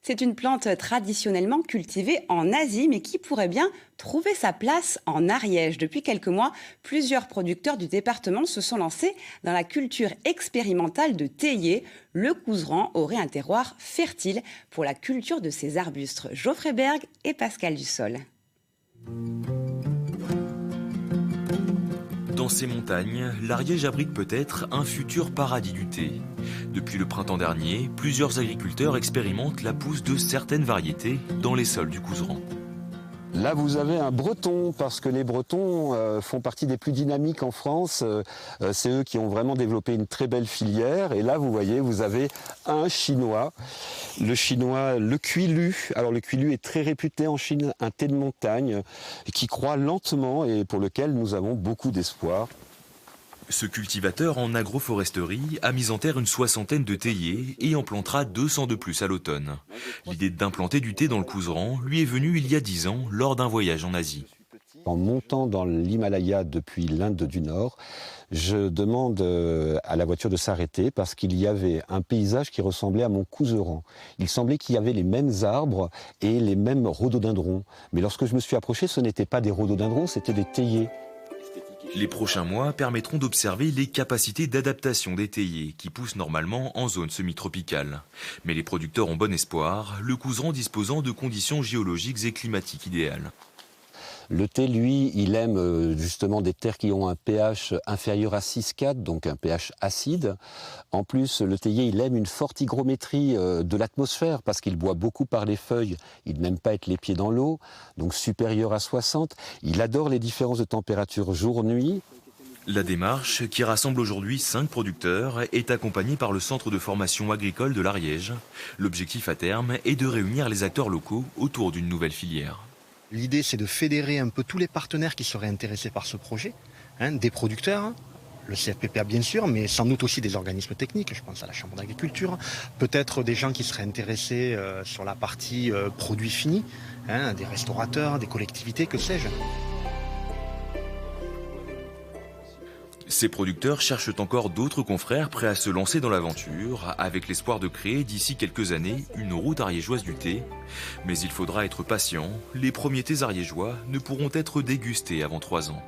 C'est une plante traditionnellement cultivée en Asie, mais qui pourrait bien trouver sa place en Ariège. Depuis quelques mois, plusieurs producteurs du département se sont lancés dans la culture expérimentale de théier. Le Couserans aurait un terroir fertile pour la culture de ces arbustes. Geoffrey Berg et Pascal Dussol. Dans ces montagnes, l'Ariège abrite peut-être un futur paradis du thé. Depuis le printemps dernier, plusieurs agriculteurs expérimentent la pousse de certaines variétés dans les sols du Couserans. Là, vous avez un breton, parce que les bretons font partie des plus dynamiques en France. C'est eux qui ont vraiment développé une très belle filière. Et là, vous voyez, vous avez un chinois, le cuilu. Alors, le cuilu est très réputé en Chine, un thé de montagne qui croît lentement et pour lequel nous avons beaucoup d'espoir. Ce cultivateur en agroforesterie a mis en terre une soixantaine de théiers et en plantera 200 de plus à l'automne. L'idée d'implanter du thé dans le Couserans lui est venue il y a 10 ans lors d'un voyage en Asie. En montant dans l'Himalaya depuis l'Inde du Nord, je demande à la voiture de s'arrêter parce qu'il y avait un paysage qui ressemblait à mon Couserans. Il semblait qu'il y avait les mêmes arbres et les mêmes rhododendrons. Mais lorsque je me suis approché, ce n'étaient pas des rhododendrons, c'était des théiers. Les prochains mois permettront d'observer les capacités d'adaptation des théiers qui poussent normalement en zone semi-tropicale. Mais les producteurs ont bon espoir, le Couserans disposant de conditions géologiques et climatiques idéales. Le thé, lui, il aime justement des terres qui ont un pH inférieur à 6,4, donc un pH acide. En plus, le théier, il aime une forte hygrométrie de l'atmosphère parce qu'il boit beaucoup par les feuilles. Il n'aime pas être les pieds dans l'eau, donc supérieur à 60. Il adore les différences de température jour-nuit. La démarche, qui rassemble aujourd'hui 5 producteurs, est accompagnée par le Centre de formation agricole de l'Ariège. L'objectif à terme est de réunir les acteurs locaux autour d'une nouvelle filière. L'idée, c'est de fédérer un peu tous les partenaires qui seraient intéressés par ce projet, des producteurs, le CFPPA bien sûr, mais sans doute aussi des organismes techniques, je pense à la Chambre d'agriculture, peut-être des gens qui seraient intéressés sur la partie produits finis, des restaurateurs, des collectivités, que sais-je. Ces producteurs cherchent encore d'autres confrères prêts à se lancer dans l'aventure, avec l'espoir de créer d'ici quelques années une route ariégeoise du thé. Mais il faudra être patient, les premiers thés ariégeois ne pourront être dégustés avant 3 ans.